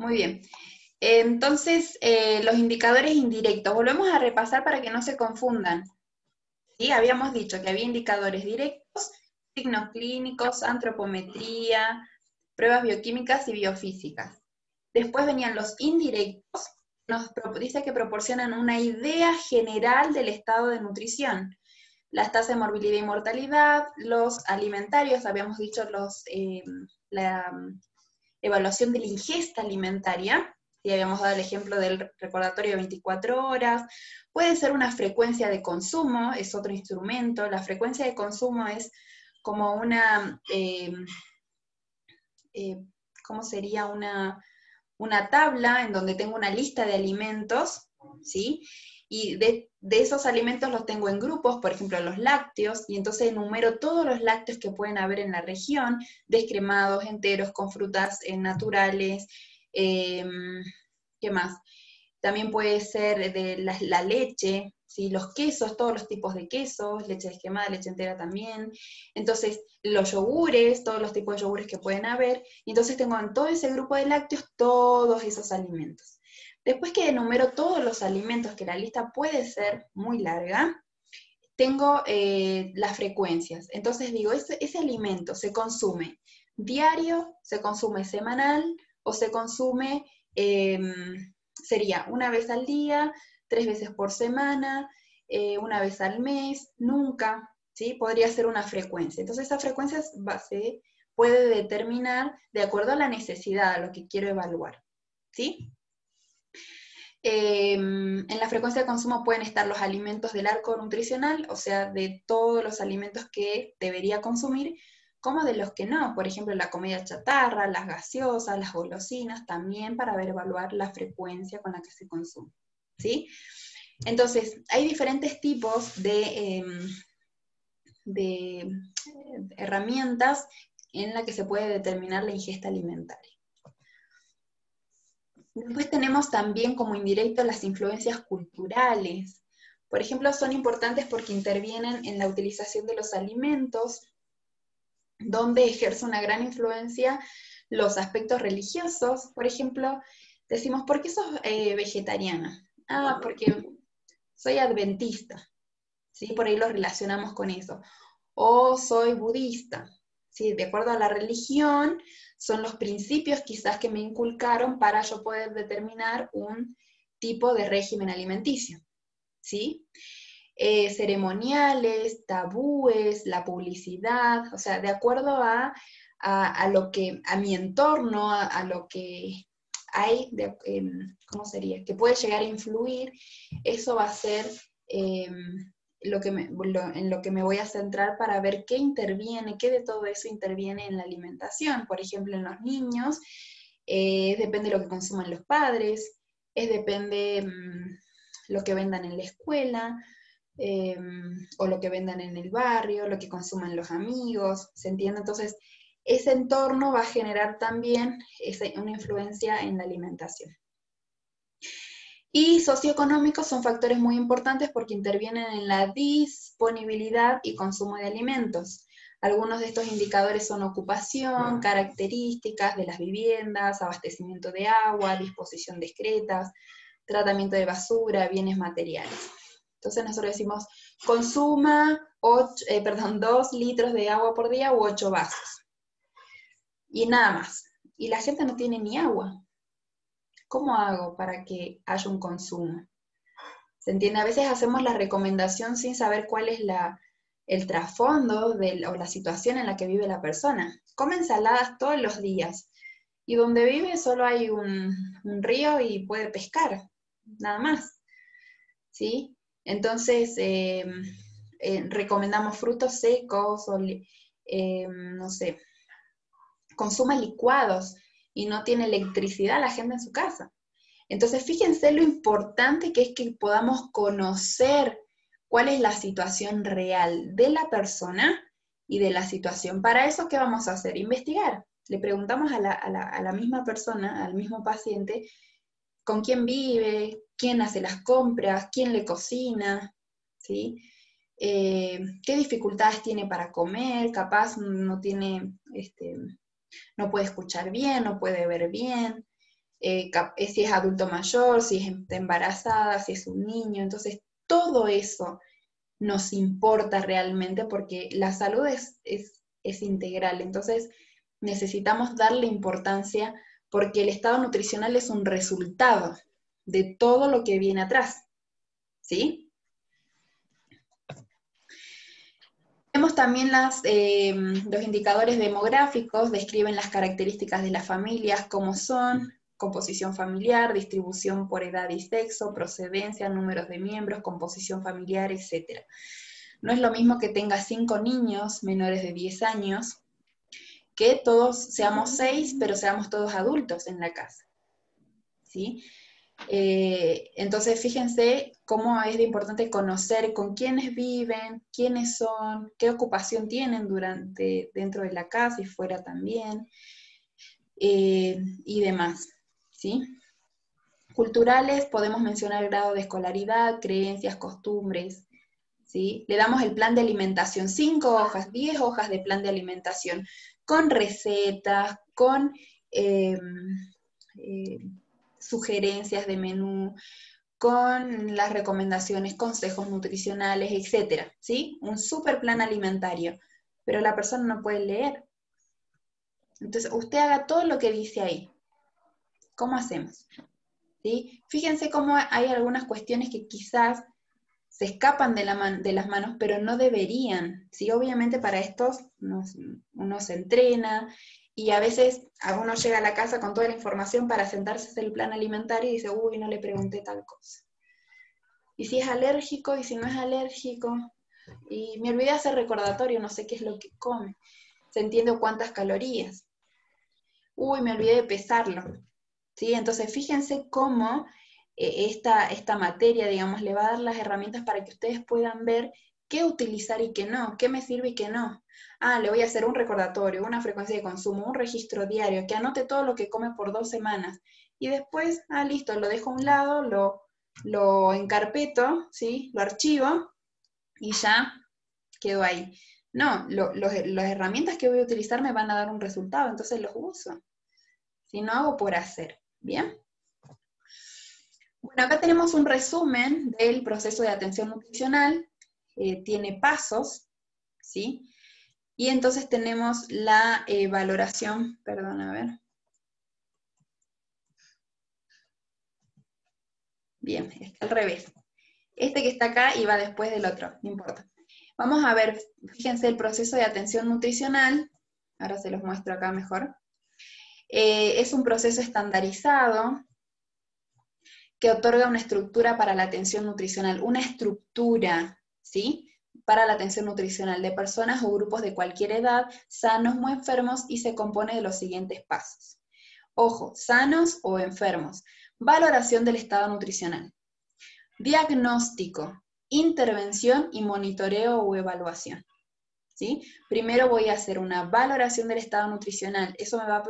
Muy bien. Entonces, los indicadores indirectos, volvemos a repasar para que no se confundan. ¿Sí? Habíamos dicho que había indicadores directos, signos clínicos, antropometría, pruebas bioquímicas y biofísicas. Después venían los indirectos, dice que proporcionan una idea general del estado de nutrición. Las tasas de morbilidad y mortalidad, los alimentarios, habíamos dicho la evaluación de la ingesta alimentaria, y habíamos dado el ejemplo del recordatorio de 24 horas, puede ser una frecuencia de consumo, es otro instrumento, la frecuencia de consumo es como una, ¿cómo sería? Una tabla en donde tengo una lista de alimentos, ¿sí? Y de esos alimentos los tengo en grupos, por ejemplo los lácteos, y entonces enumero todos los lácteos que pueden haber en la región, descremados, enteros, con frutas naturales, ¿qué más? También puede ser de la leche, ¿sí? Los quesos, todos los tipos de quesos, leche descremada, leche entera también. Entonces, los yogures, todos los tipos de yogures que pueden haber. Y entonces tengo en todo ese grupo de lácteos todos esos alimentos. Después que enumero todos los alimentos, que la lista puede ser muy larga, tengo las frecuencias. Entonces digo, ese alimento se consume diario, se consume semanal, o se consume, sería una vez al día, 3 veces por semana, una vez al mes, nunca, ¿sí? Podría ser una frecuencia. Entonces esa frecuencia se puede determinar de acuerdo a la necesidad, a lo que quiero evaluar, ¿sí? En la frecuencia de consumo pueden estar los alimentos del arco nutricional, o sea, de todos los alimentos que debería consumir, como de los que no, por ejemplo, la comida chatarra, las gaseosas, las golosinas, también para evaluar la frecuencia con la que se consume, ¿sí? Entonces, hay diferentes tipos de herramientas en las que se puede determinar la ingesta alimentaria. Después tenemos también como indirecto las influencias culturales. Por ejemplo, son importantes porque intervienen en la utilización de los alimentos, donde ejerce una gran influencia los aspectos religiosos. Por ejemplo, decimos, ¿por qué sos vegetariana? Ah, porque soy adventista, ¿sí? Por ahí lo relacionamos con eso. O soy budista, ¿sí? De acuerdo a la religión, son los principios quizás que me inculcaron para yo poder determinar un tipo de régimen alimenticio, ¿sí? Ceremoniales, tabúes, la publicidad, o sea, de acuerdo a lo que, a mi entorno, a lo que hay, ¿cómo sería? Que puede llegar a influir, eso va a ser en lo que me voy a centrar para ver qué interviene, qué de todo eso interviene en la alimentación. Por ejemplo, en los niños, depende de lo que consuman los padres, depende lo que vendan en la escuela, o lo que vendan en el barrio, lo que consuman los amigos, ¿se entiende? Entonces, ese entorno va a generar también una influencia en la alimentación. Y socioeconómicos son factores muy importantes porque intervienen en la disponibilidad y consumo de alimentos. Algunos de estos indicadores son ocupación, características de las viviendas, abastecimiento de agua, disposición de excretas, tratamiento de basura, bienes materiales. Entonces nosotros decimos, consuma 2 litros de agua por día u 8 vasos. Y nada más. Y la gente no tiene ni agua. ¿Cómo hago para que haya un consumo? ¿Se entiende? A veces hacemos la recomendación sin saber cuál es el trasfondo o la situación en la que vive la persona. Come ensaladas todos los días. Y donde vive solo hay un río y puede pescar. Nada más. ¿Sí? Entonces, recomendamos frutos secos o, no sé, consuma licuados y no tiene electricidad la gente en su casa. Entonces, fíjense lo importante que es que podamos conocer cuál es la situación real de la persona y de la situación. Para eso, ¿qué vamos a hacer? Investigar. Le preguntamos a la misma persona, al mismo paciente, con quién vive, quién hace las compras, quién le cocina, ¿sí? Qué dificultades tiene para comer, capaz no tiene, no puede escuchar bien, no puede ver bien, si es adulto mayor, si está embarazada, si es un niño. Entonces, todo eso nos importa realmente porque la salud es integral. Entonces, necesitamos darle importancia porque el estado nutricional es un resultado de todo lo que viene atrás, ¿sí? Tenemos también los indicadores demográficos, describen las características de las familias, cómo son, composición familiar, distribución por edad y sexo, procedencia, números de miembros, composición familiar, etc. No es lo mismo que tenga 5 niños menores de 10 años, que todos seamos 6, pero seamos todos adultos en la casa, ¿sí? Entonces, fíjense cómo es de importante conocer con quiénes viven, quiénes son, qué ocupación tienen dentro de la casa y fuera también, y demás, ¿sí? Culturales, podemos mencionar grado de escolaridad, creencias, costumbres, ¿sí? Le damos el plan de alimentación, 5 hojas, 10 hojas de plan de alimentación, con recetas, con sugerencias de menú, con las recomendaciones, consejos nutricionales, etcétera, ¿sí? Un súper plan alimentario, pero la persona no puede leer. Entonces, usted haga todo lo que dice ahí. ¿Cómo hacemos? ¿Sí? Fíjense cómo hay algunas cuestiones que quizás se escapan de las manos, pero no deberían, ¿sí? Obviamente para estos uno se entrena, y a veces uno llega a la casa con toda la información para sentarse a hacer el plan alimentario y dice, uy, no le pregunté tal cosa. Y si es alérgico, y si no es alérgico, y me olvidé hacer recordatorio, no sé qué es lo que come, se entiende cuántas calorías. Uy, me olvidé de pesarlo, ¿sí? Entonces fíjense cómo esta materia, digamos, le va a dar las herramientas para que ustedes puedan ver qué utilizar y qué no, qué me sirve y qué no. Ah, le voy a hacer un recordatorio, una frecuencia de consumo, un registro diario, que anote todo lo que come por 2 semanas. Y después, listo, lo dejo a un lado, lo encarpeto, ¿sí? Lo archivo y ya quedó ahí. No, las herramientas que voy a utilizar me van a dar un resultado, entonces los uso. Si no, hago por hacer, ¿bien? Bueno, acá tenemos un resumen del proceso de atención nutricional, tiene pasos, ¿sí? Y entonces tenemos la valoración, perdón, a ver. Bien, está al revés. Este que está acá iba después del otro, no importa. Vamos a ver, fíjense el proceso de atención nutricional, ahora se los muestro acá mejor. Es un proceso estandarizado, que otorga una estructura para la atención nutricional, una estructura, ¿sí? Para la atención nutricional de personas o grupos de cualquier edad, sanos o enfermos, y se compone de los siguientes pasos. Ojo, sanos o enfermos. Valoración del estado nutricional. Diagnóstico, intervención y monitoreo o evaluación, ¿sí? Primero voy a hacer una valoración del estado nutricional. Eso me va a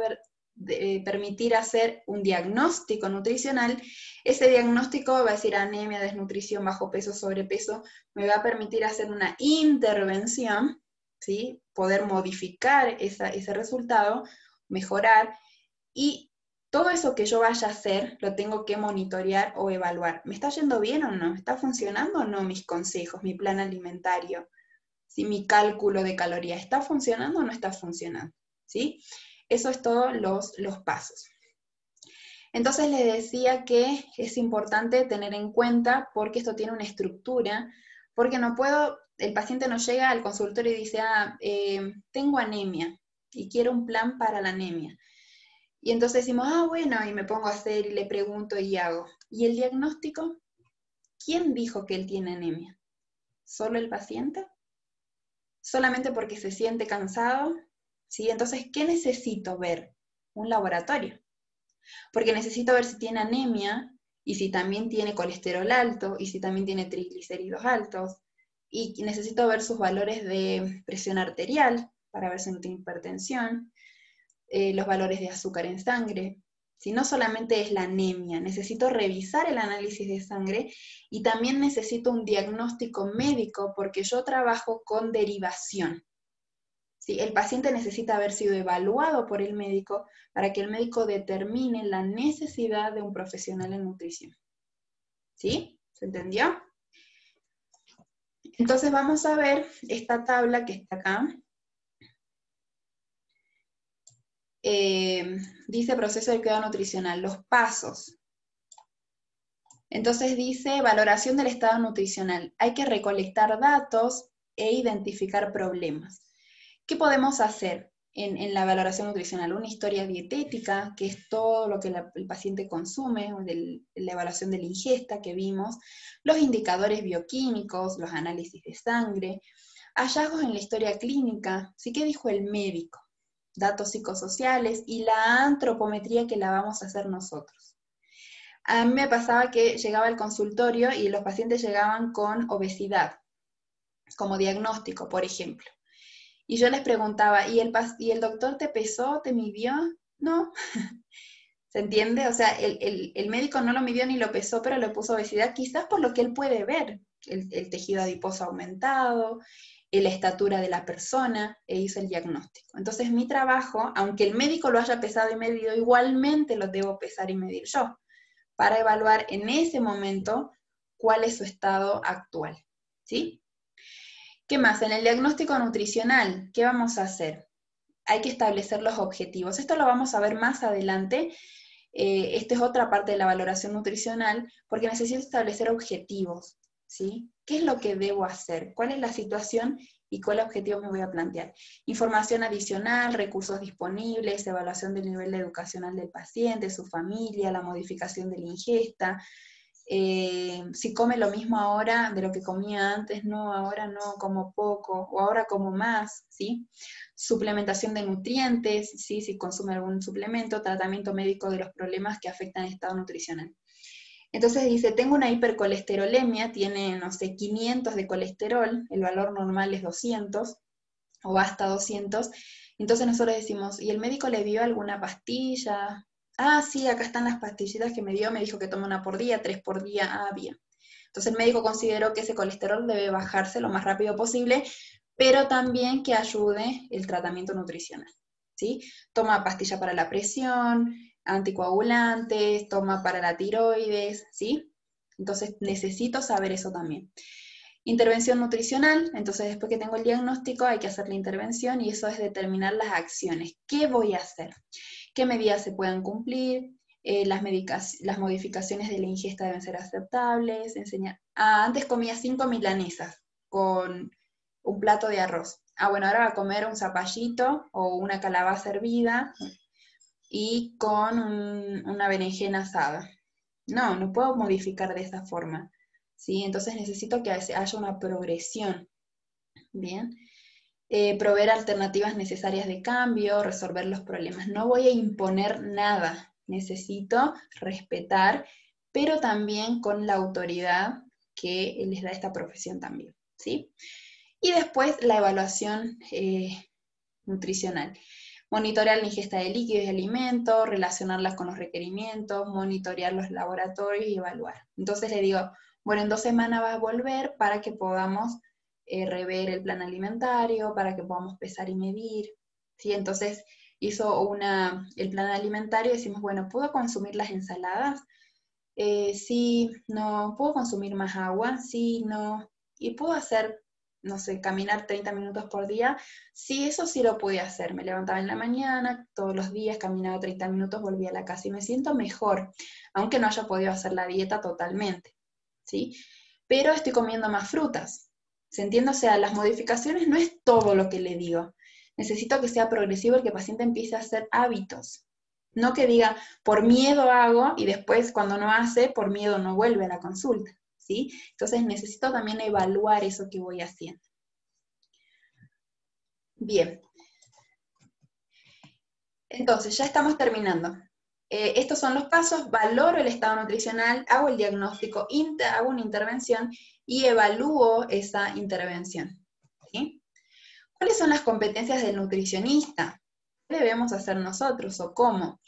permitir hacer un diagnóstico nutricional. Ese diagnóstico va a decir anemia, desnutrición, bajo peso, sobrepeso. Me va a permitir hacer una intervención, ¿sí? Poder modificar ese resultado, mejorar, y todo eso que yo vaya a hacer lo tengo que monitorear o evaluar. ¿Me está yendo bien o no? ¿Está funcionando o no mis consejos, mi plan alimentario? ¿Sí? Mi cálculo de calorías, ¿está funcionando o no está funcionando? ¿Sí? Eso es todos los pasos. Entonces les decía que es importante tener en cuenta, porque esto tiene una estructura, porque no puedo, el paciente no llega al consultorio y dice, tengo anemia y quiero un plan para la anemia. Y entonces decimos, bueno, y me pongo a hacer y le pregunto y hago. ¿Y el diagnóstico? ¿Quién dijo que él tiene anemia? ¿Solo el paciente? ¿Solamente porque se siente cansado? ¿Sí? Entonces, ¿qué necesito ver? Un laboratorio. Porque necesito ver si tiene anemia, y si también tiene colesterol alto, y si también tiene triglicéridos altos, y necesito ver sus valores de presión arterial, para ver si no tiene hipertensión, los valores de azúcar en sangre. Si no solamente es la anemia, necesito revisar el análisis de sangre, y también necesito un diagnóstico médico, porque yo trabajo con derivación. ¿sí? El paciente necesita haber sido evaluado por el médico para que el médico determine la necesidad de un profesional en nutrición. ¿Sí? ¿Se entendió? Entonces vamos a ver esta tabla que está acá. Dice proceso de cuidado nutricional, los pasos. Entonces dice valoración del estado nutricional. Hay que recolectar datos e identificar problemas. ¿Qué podemos hacer en la valoración nutricional? Una historia dietética, que es todo lo que el paciente consume, la evaluación de la ingesta que vimos, los indicadores bioquímicos, los análisis de sangre, hallazgos en la historia clínica, ¿sí? ¿Qué dijo el médico? Datos psicosociales y la antropometría que la vamos a hacer nosotros. A mí me pasaba que llegaba al consultorio y los pacientes llegaban con obesidad, como diagnóstico, por ejemplo. Y yo les preguntaba, ¿y el doctor te pesó, te midió? No. ¿Se entiende? O sea, el médico no lo midió ni lo pesó, pero le puso obesidad, quizás por lo que él puede ver, el tejido adiposo aumentado, la estatura de la persona, e hizo el diagnóstico. Entonces mi trabajo, aunque el médico lo haya pesado y medido, igualmente lo debo pesar y medir yo, para evaluar en ese momento cuál es su estado actual, ¿sí? ¿Qué más? En el diagnóstico nutricional, ¿qué vamos a hacer? Hay que establecer los objetivos. Esto lo vamos a ver más adelante. Esta es otra parte de la valoración nutricional, porque necesito establecer objetivos, ¿sí? ¿Qué es lo que debo hacer? ¿Cuál es la situación y cuál objetivo me voy a plantear? Información adicional, recursos disponibles, evaluación del nivel educacional del paciente, su familia, la modificación de la ingesta, si come lo mismo ahora de lo que comía antes, no, ahora no, como poco, o ahora como más, ¿sí? Suplementación de nutrientes, ¿sí? Si consume algún suplemento, tratamiento médico de los problemas que afectan el estado nutricional. Entonces dice, tengo una hipercolesterolemia, tiene, no sé, 500 de colesterol, el valor normal es 200, o hasta 200, entonces nosotros decimos, ¿y el médico le dio alguna pastilla? Ah, sí, acá están las pastillitas que me dio, me dijo que toma 1 por día, 3 por día, ah, bien. Entonces el médico consideró que ese colesterol debe bajarse lo más rápido posible, pero también que ayude el tratamiento nutricional, ¿sí? Toma pastilla para la presión, anticoagulantes, toma para la tiroides, ¿sí? Entonces necesito saber eso también. Intervención nutricional, entonces después que tengo el diagnóstico hay que hacer la intervención y eso es determinar las acciones. ¿Qué voy a hacer? ¿Qué medidas se pueden cumplir? Las modificaciones de la ingesta deben ser aceptables. Antes comía 5 milanesas con un plato de arroz. Bueno, ahora va a comer un zapallito o una calabaza hervida y con una berenjena asada. No, no puedo modificar de esa forma, ¿sí? Entonces necesito que haya una progresión, ¿bien? Proveer alternativas necesarias de cambio, resolver los problemas. No voy a imponer nada, necesito respetar, pero también con la autoridad que les da esta profesión también, ¿sí? Y después la evaluación nutricional. Monitorear la ingesta de líquidos y alimentos, relacionarlas con los requerimientos, monitorear los laboratorios y evaluar. Entonces le digo, bueno, en 2 semanas vas a volver para que podamos rever el plan alimentario, para que podamos pesar y medir, ¿sí? Entonces hizo el plan alimentario y decimos, bueno, ¿puedo consumir las ensaladas? Sí, no. ¿Puedo consumir más agua? Sí, no. ¿Y puedo hacer, no sé, caminar 30 minutos por día? Sí, eso sí lo pude hacer. Me levantaba en la mañana, todos los días caminaba 30 minutos, volvía a la casa y me siento mejor, aunque no haya podido hacer la dieta totalmente, ¿sí? Pero estoy comiendo más frutas. ¿Se entiende? O sea, las modificaciones no es todo lo que le digo. Necesito que sea progresivo y que el paciente empiece a hacer hábitos. No que diga, por miedo hago, y después cuando no hace, por miedo no vuelve a la consulta, ¿sí? Entonces necesito también evaluar eso que voy haciendo. Bien. Entonces, ya estamos terminando. Estos son los pasos: valoro el estado nutricional, hago el diagnóstico, hago una intervención y evalúo esa intervención, ¿sí? ¿Cuáles son las competencias del nutricionista? ¿Qué debemos hacer nosotros o cómo?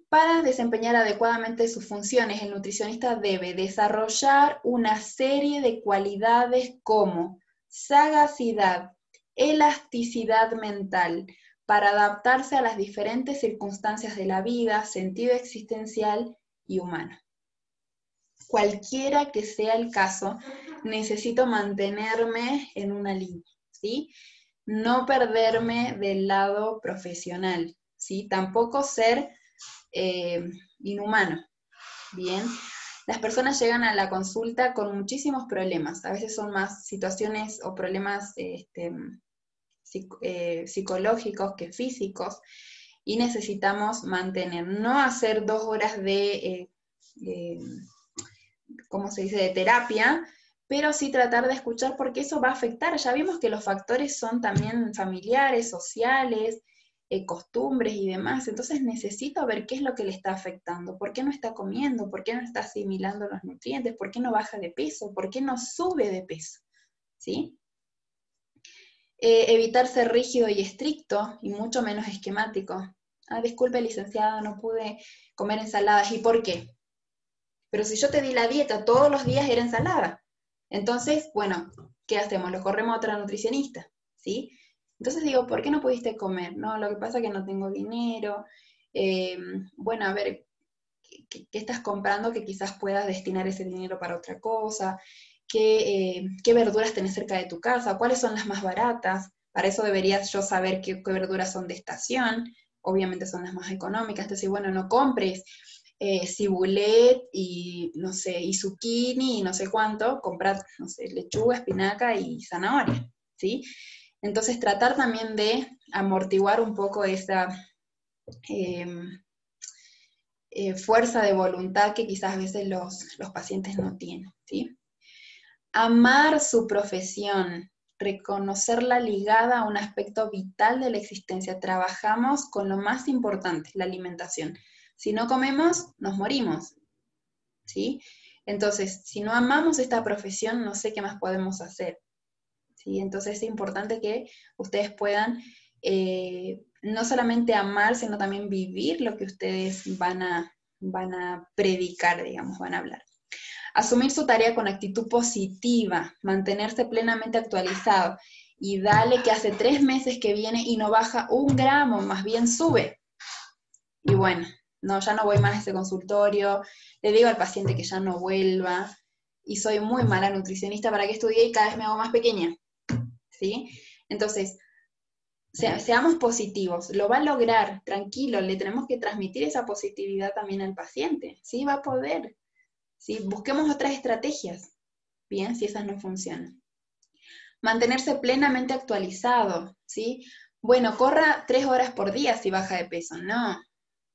Para desempeñar adecuadamente sus funciones, el nutricionista debe desarrollar una serie de cualidades como sagacidad, elasticidad mental para adaptarse a las diferentes circunstancias de la vida, sentido existencial y humano. Cualquiera que sea el caso, necesito mantenerme en una línea, ¿sí? No perderme del lado profesional, ¿sí? Tampoco ser inhumano, ¿bien? Las personas llegan a la consulta con muchísimos problemas, a veces son más situaciones o problemas psicológicos que físicos, y necesitamos mantener, no hacer 2 horas de, ¿cómo se dice?, de terapia, pero sí tratar de escuchar porque eso va a afectar. Ya vimos que los factores son también familiares, sociales, costumbres y demás, entonces necesito ver qué es lo que le está afectando, por qué no está comiendo, por qué no está asimilando los nutrientes, por qué no baja de peso, por qué no sube de peso, ¿sí? Evitar ser rígido y estricto, y mucho menos esquemático. Ah, disculpe, licenciada, no pude comer ensaladas. ¿Y por qué? Pero si yo te di la dieta, todos los días era ensalada. Entonces, bueno, ¿qué hacemos? Lo corremos a otra nutricionista, ¿sí? Entonces digo, ¿por qué no pudiste comer? No, lo que pasa es que no tengo dinero. Bueno, a ver, ¿qué estás comprando que quizás puedas destinar ese dinero para otra cosa? ¿Qué verduras tenés cerca de tu casa? ¿Cuáles son las más baratas? Para eso deberías yo saber qué verduras son de estación, obviamente son las más económicas, entonces bueno, no compres cibulet y no sé, y zucchini y no sé cuánto, comprar, no sé, lechuga, espinaca y zanahoria, ¿sí? Entonces tratar también de amortiguar un poco esa fuerza de voluntad que quizás a veces los pacientes no tienen, ¿sí? Amar su profesión, reconocerla ligada a un aspecto vital de la existencia. Trabajamos con lo más importante, la alimentación. Si no comemos, nos morimos, ¿sí? Entonces, si no amamos esta profesión, no sé qué más podemos hacer, ¿sí? Entonces es importante que ustedes puedan no solamente amar, sino también vivir lo que ustedes van a predicar, digamos, van a hablar. Asumir su tarea con actitud positiva, mantenerse plenamente actualizado. Y dale que hace 3 meses que viene y no baja 1 gramo, más bien sube. Y bueno, no, ya no voy más a ese consultorio, le digo al paciente que ya no vuelva, y soy muy mala nutricionista para que estudie y cada vez me hago más pequeña, ¿sí? Entonces, seamos positivos, lo va a lograr, tranquilo, le tenemos que transmitir esa positividad también al paciente, ¿sí? Va a poder. ¿Sí? Busquemos otras estrategias, bien, si esas no funcionan. Mantenerse plenamente actualizado, ¿sí? Bueno, corra 3 horas por día si baja de peso, no.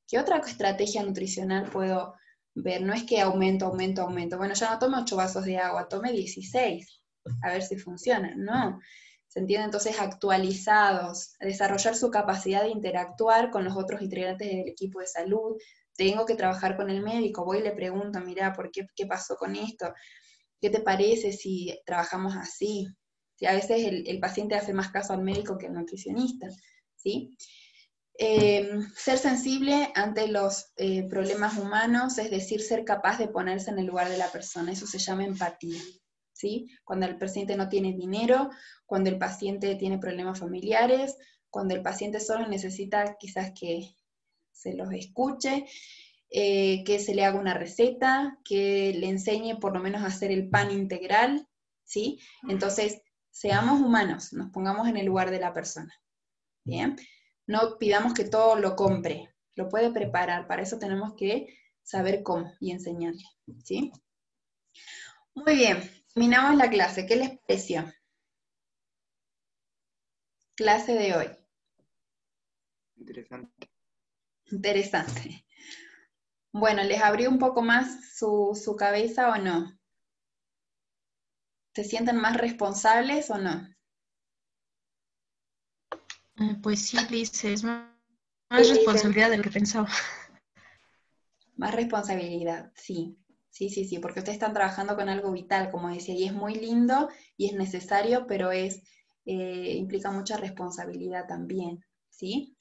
¿Qué otra estrategia nutricional puedo ver? No es que aumento. Bueno, ya no tome 8 vasos de agua, tome 16, a ver si funciona, no. ¿Se entiende? Entonces, actualizados, desarrollar su capacidad de interactuar con los otros integrantes del equipo de salud. Tengo que trabajar con el médico, voy y le pregunto, mira, ¿qué pasó con esto? ¿Qué te parece si trabajamos así? ¿Sí? A veces el paciente hace más caso al médico que al nutricionista, ¿sí? Ser sensible ante los problemas humanos, es decir, ser capaz de ponerse en el lugar de la persona, eso se llama empatía, ¿sí? Cuando el paciente no tiene dinero, cuando el paciente tiene problemas familiares, cuando el paciente solo necesita quizás que se los escuche, que se le haga una receta, que le enseñe por lo menos a hacer el pan integral, ¿sí? Entonces, seamos humanos, nos pongamos en el lugar de la persona, ¿bien? No pidamos que todo lo compre, lo puede preparar, para eso tenemos que saber cómo y enseñarle, ¿sí? Muy bien, terminamos la clase, ¿qué les pareció? Clase de hoy. Interesante. Interesante. Bueno, ¿les abrió un poco más su cabeza o no? ¿Se sienten más responsables o no? Pues sí, Liz, es Sí, más responsabilidad de lo que pensaba. más responsabilidad, sí. Sí, porque ustedes están trabajando con algo vital, como decía, y es muy lindo y es necesario, pero implica mucha responsabilidad también, ¿sí?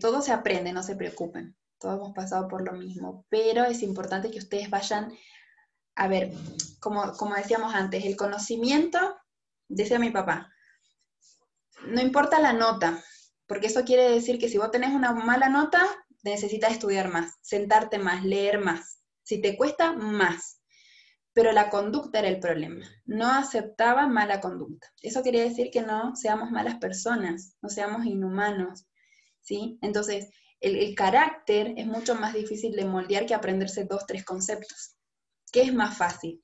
Todo se aprende, no se preocupen, todos hemos pasado por lo mismo, pero es importante que ustedes vayan, a ver, como decíamos antes, el conocimiento, decía mi papá, no importa la nota, porque eso quiere decir que si vos tenés una mala nota, necesitas estudiar más, sentarte más, leer más. Si te cuesta, más. Pero la conducta era el problema. No aceptaba mala conducta. Eso quería decir que no seamos malas personas, no seamos inhumanos, ¿sí? Entonces, el carácter es mucho más difícil de moldear que aprenderse 2, 3 conceptos. ¿Qué es más fácil?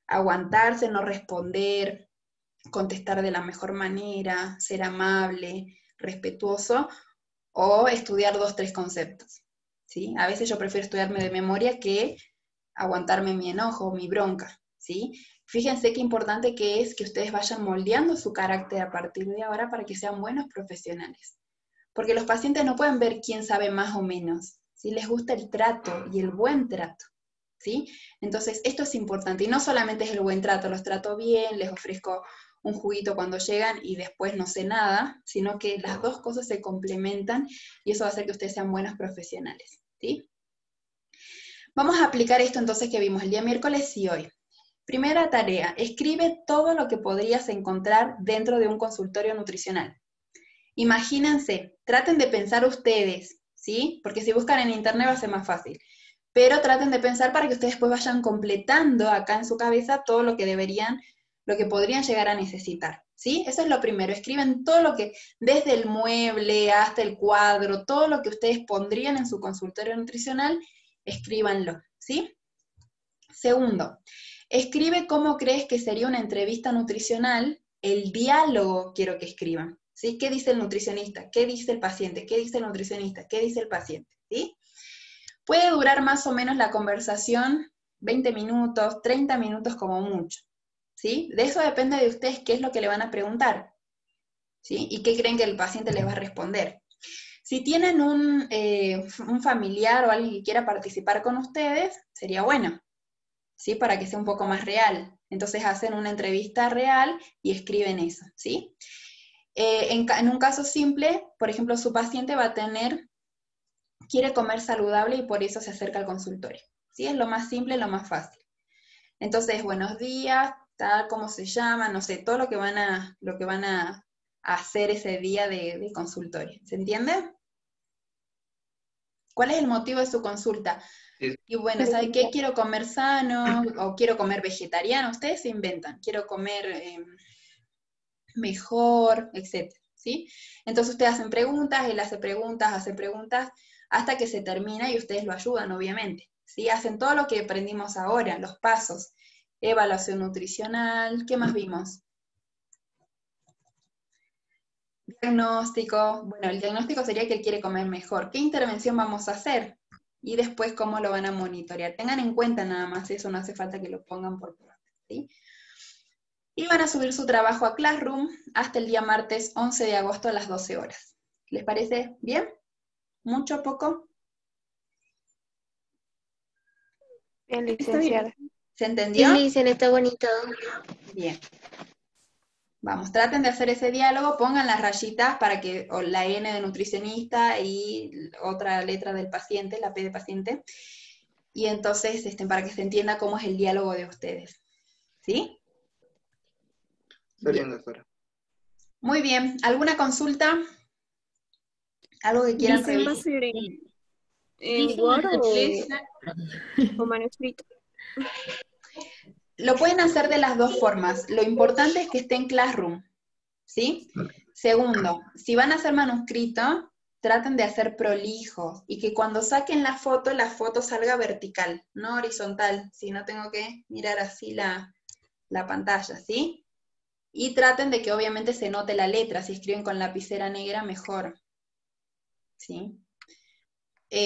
Aguantarse, no responder, contestar de la mejor manera, ser amable, respetuoso, o estudiar 2, 3 conceptos, ¿sí? A veces yo prefiero estudiarme de memoria que aguantarme mi enojo, mi bronca, ¿sí? Fíjense qué importante que es que ustedes vayan moldeando su carácter a partir de ahora para que sean buenos profesionales. Porque los pacientes no pueden ver quién sabe más o menos, ¿sí? Les gusta el trato y el buen trato, ¿sí? Entonces, esto es importante. Y no solamente es el buen trato, los trato bien, les ofrezco un juguito cuando llegan y después no sé nada, sino que las dos cosas se complementan y eso va a hacer que ustedes sean buenos profesionales, ¿sí? Vamos a aplicar esto entonces que vimos el día miércoles y hoy. Primera tarea, escribe todo lo que podrías encontrar dentro de un consultorio nutricional. Imagínense, traten de pensar ustedes, ¿sí? Porque si buscan en internet va a ser más fácil. Pero traten de pensar para que ustedes después vayan completando acá en su cabeza todo lo que deberían, lo que podrían llegar a necesitar, ¿sí? Eso es lo primero, escriben todo lo que, desde el mueble hasta el cuadro, todo lo que ustedes pondrían en su consultorio nutricional, escríbanlo, ¿sí? Segundo, escribe cómo crees que sería una entrevista nutricional, el diálogo quiero que escriban, ¿sí? ¿Qué dice el nutricionista? ¿Qué dice el paciente? ¿Qué dice el nutricionista? ¿Qué dice el paciente? ¿Sí? Puede durar más o menos la conversación 20 minutos, 30 minutos como mucho, ¿sí? De eso depende de ustedes qué es lo que le van a preguntar, ¿sí? Y qué creen que el paciente les va a responder. Si tienen un familiar o alguien que quiera participar con ustedes, sería bueno, ¿sí? Para que sea un poco más real. Entonces hacen una entrevista real y escriben eso, ¿sí? En un caso simple, por ejemplo, su paciente quiere comer saludable y por eso se acerca al consultorio, ¿sí? Es lo más simple, lo más fácil. Entonces, buenos días, tal, cómo se llama, no sé, todo lo que van a hacer ese día de consultorio. ¿Se entiende? ¿Cuál es el motivo de su consulta? Sí. Y bueno, ¿sabe qué? Quiero comer sano o quiero comer vegetariano. Ustedes se inventan. Quiero comer mejor, etc. ¿Sí? Entonces ustedes hacen preguntas, él hace preguntas, hasta que se termina y ustedes lo ayudan, obviamente. ¿Sí? Hacen todo lo que aprendimos ahora, los pasos. Evaluación nutricional, ¿qué más vimos? Diagnóstico, bueno, el diagnóstico sería que él quiere comer mejor. ¿Qué intervención vamos a hacer? Y después cómo lo van a monitorear. Tengan en cuenta nada más eso, no hace falta que lo pongan por parte, ¿sí? Y van a subir su trabajo a Classroom hasta el día martes 11 de agosto a las 12 horas. ¿Les parece bien? ¿Mucho, poco? Bien, Está bien. licenciada. ¿Se entendió? Sí, licen, está bonito. Bien. Vamos, traten de hacer ese diálogo, pongan las rayitas para que, o la N de nutricionista y otra letra del paciente, la P de paciente, y entonces para que se entienda cómo es el diálogo de ustedes. ¿Sí? Está Bien. bien, doctora. Muy bien. ¿Alguna consulta? ¿Algo que quieran Dicen, ¿va a revisar? ser en Dicen Word el o manuscrito? Lo pueden hacer de las dos formas. Lo importante es que esté en Classroom, ¿sí? Segundo, si van a hacer manuscrito, traten de hacer prolijo y que cuando saquen la foto salga vertical, no horizontal, si no tengo que mirar así la pantalla, ¿sí? Y traten de que obviamente se note la letra, si escriben con lapicera negra, mejor, ¿sí?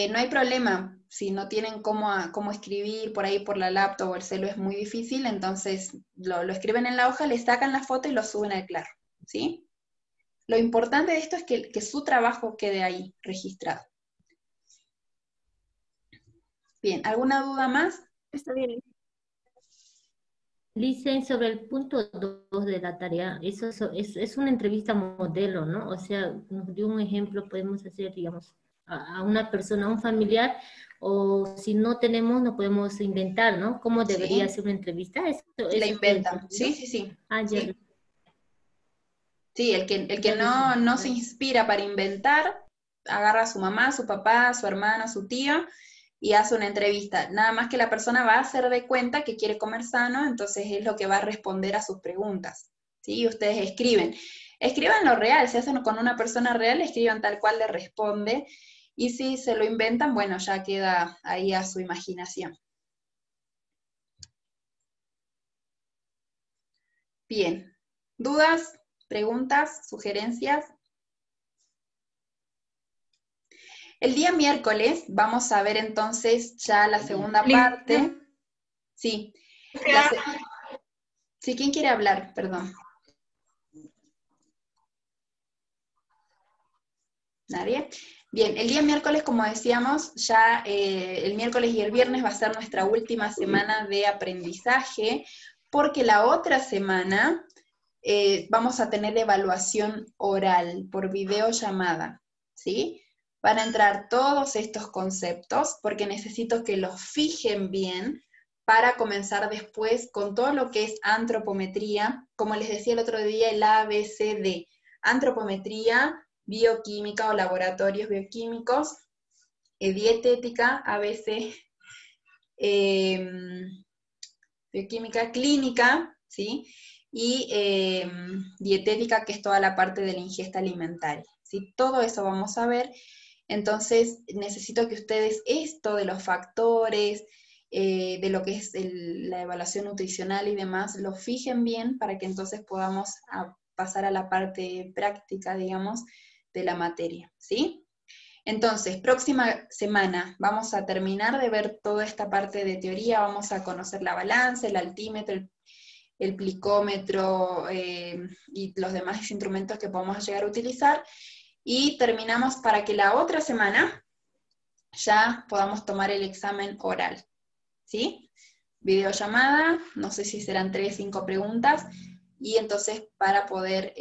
No hay problema, si no tienen cómo escribir por ahí por la laptop o el celu es muy difícil, entonces lo escriben en la hoja, le sacan la foto y lo suben al Claro, ¿sí? Lo importante de esto es que su trabajo quede ahí registrado. Bien, ¿alguna duda más? Está bien. Dicen sobre el punto 2 de la tarea, eso es una entrevista modelo, ¿no? O sea, nos dio un ejemplo, podemos hacer, digamos, a una persona, a un familiar, o si no tenemos, no podemos inventar, ¿no? ¿Cómo debería Sí, ser una entrevista? Eso la estoy inventan. entendiendo. Sí. Ah, ya. Sí. Sí, el que no se inspira para inventar, agarra a su mamá, a su papá, a su hermano, a su tío, y hace una entrevista. Nada más que la persona va a hacer de cuenta que quiere comer sano, entonces es lo que va a responder a sus preguntas. ¿Sí? Y ustedes escriben. Escriban lo real, si hacen con una persona real, escriban tal cual le responde, y si se lo inventan, bueno, ya queda ahí a su imaginación. Bien. ¿Dudas? ¿Preguntas? ¿Sugerencias? El día miércoles vamos a ver entonces ya la segunda parte. Sí. Sí, ¿quién quiere hablar? Perdón. ¿Nadie? Bien, el día miércoles, como decíamos, ya el miércoles y el viernes va a ser nuestra última semana de aprendizaje, porque la otra semana vamos a tener evaluación oral por videollamada, ¿sí? Van a entrar todos estos conceptos, porque necesito que los fijen bien para comenzar después con todo lo que es antropometría, como les decía el otro día, el ABCD, antropometría, bioquímica o laboratorios bioquímicos, dietética, ABC, bioquímica clínica, ¿sí? Y dietética, que es toda la parte de la ingesta alimentaria, ¿sí? Todo eso vamos a ver. Entonces necesito que ustedes esto de los factores, de lo que es la evaluación nutricional y demás, lo fijen bien para que entonces podamos pasar a la parte práctica, digamos, de la materia, ¿sí? Entonces, próxima semana vamos a terminar de ver toda esta parte de teoría, vamos a conocer la balanza, el altímetro, el plicómetro y los demás instrumentos que podemos llegar a utilizar, y terminamos para que la otra semana ya podamos tomar el examen oral, ¿sí? Videollamada, no sé si serán 3 o 5 preguntas, y entonces para poder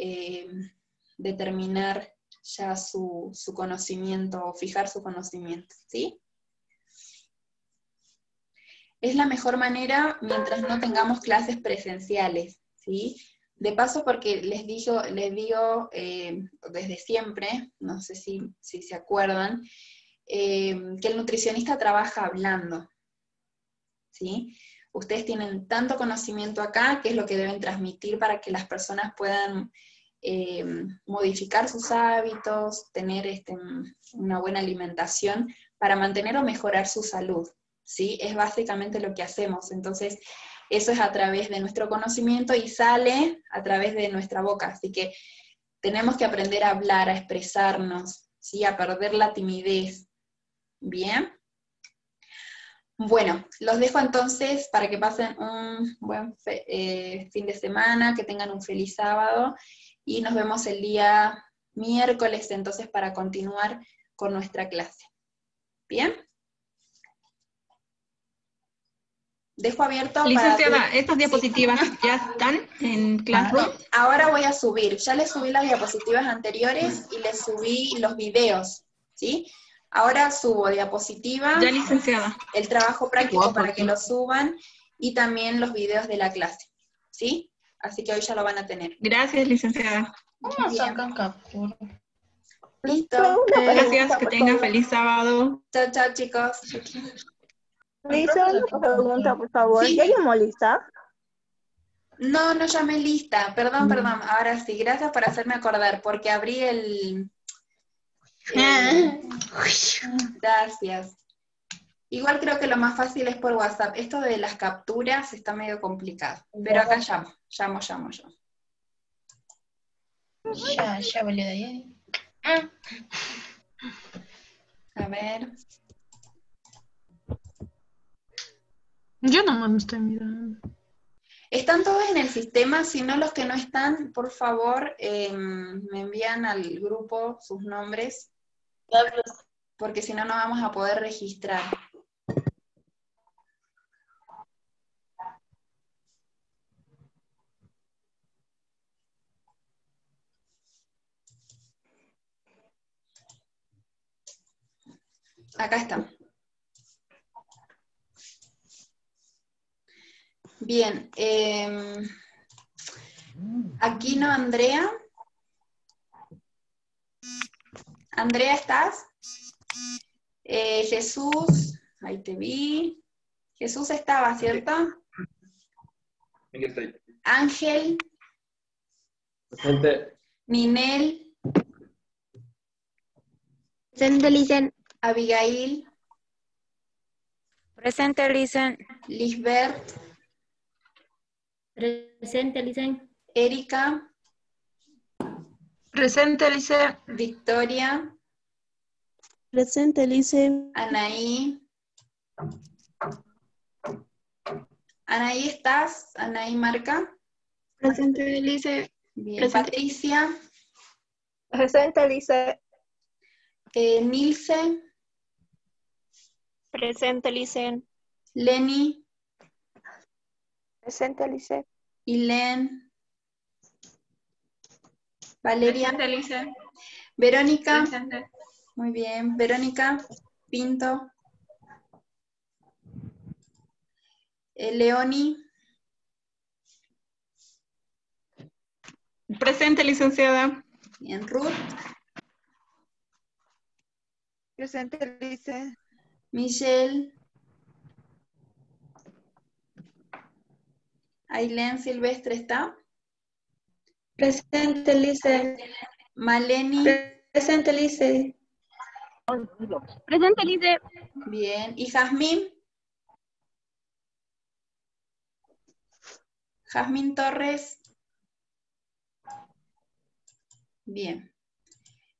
determinar ya su conocimiento, o fijar su conocimiento, ¿sí? Es la mejor manera mientras no tengamos clases presenciales, ¿sí? De paso, porque les digo desde siempre, no sé si se acuerdan, que el nutricionista trabaja hablando, ¿sí? Ustedes tienen tanto conocimiento acá, que es lo que deben transmitir para que las personas puedan modificar sus hábitos, tener una buena alimentación para mantener o mejorar su salud, ¿sí? Es básicamente lo que hacemos. Entonces, eso es a través de nuestro conocimiento y sale a través de nuestra boca. Así que tenemos que aprender a hablar, a expresarnos, ¿sí? A perder la timidez. ¿Bien? Bueno, los dejo entonces para que pasen un buen fin de semana, que tengan un feliz sábado, y nos vemos el día miércoles entonces para continuar con nuestra clase. ¿Bien? Dejo abierto Licenciada, para... ¿estas diapositivas ya están en No, Classroom? ahora voy a subir. Ya les subí las diapositivas anteriores y les subí los videos, ¿sí? Ahora subo diapositiva, Ya, licenciada. el trabajo práctico Guapo, para que sí. lo suban, y también los videos de la clase, ¿sí? Así que hoy ya lo van a tener. Gracias, licenciada. ¿Cómo Bien. sacan captura? Listo. Gracias, que tengan feliz sábado. Chao, chao, chicos. Lisa, una pregunta, por favor. Sí. ¿Ya llamó Lisa? No, no llamé lista. Perdón. Ahora sí, gracias por hacerme acordar, porque abrí Gracias. Igual creo que lo más fácil es por WhatsApp. Esto de las capturas está medio complicado. Pero acá llamo yo. Ya valió de ahí. A ver. Yo nomás me estoy mirando. ¿Están todos en el sistema? Si no, los que no están, por favor, me envían al grupo sus nombres, porque si no, no vamos a poder registrar. Acá está. Bien. Aquino Andrea. Andrea, ¿estás? Jesús, ahí te vi. Jesús estaba, ¿cierto? Aquí estoy. Ángel, Presente. Ninel, Presente, Licen. Abigail, Presente, Lisen. Lisbeth, Presente, Licen. Erika, Presente, Lice. Victoria, Presente, Licen. Anaí. Anaí, ¿estás? Anaí Marca. Presente, Lice. Bien. Presente. Patricia, Presente, Licen. Nilce, Presente, Licen. Lenny, Presente, Licen. Ilen, Valeria, Presente, Lice. Verónica, Presente. muy bien, Verónica, Pinto, Leoni, Presente, licenciada. bien, Ruth, Presente, Licen. Michelle, Ailén Silvestre, ¿está? Presente, Lice. Maleni, Presente, Lice. Presente, Lice. bien, y Jazmín, Jazmín Torres, bien.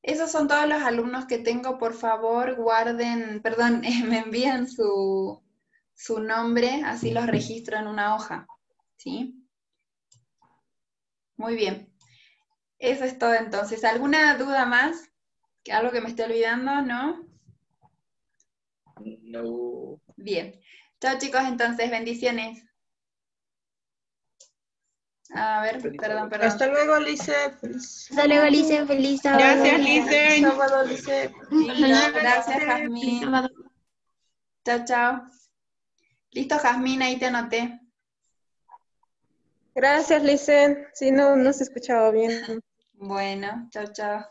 Esos son todos los alumnos que tengo. Por favor, guarden, perdón, me envían su nombre, así los registro en una hoja, ¿sí? Muy bien. Eso es todo entonces. ¿Alguna duda más? ¿Algo que me esté olvidando? ¿No? No. Bien. Chao chicos, entonces, bendiciones. A ver, perdón. Hasta luego, Lice. Hasta luego, Licen. Feliz sábado. Gracias, Lice. Sábado, Lice. Listo, gracias, Feliz Jazmín. sábado. Chao, chao. Listo, Jazmín, ahí te anoté. Gracias, Licen. Sí, no se escuchaba bien. Bueno, chao, chao.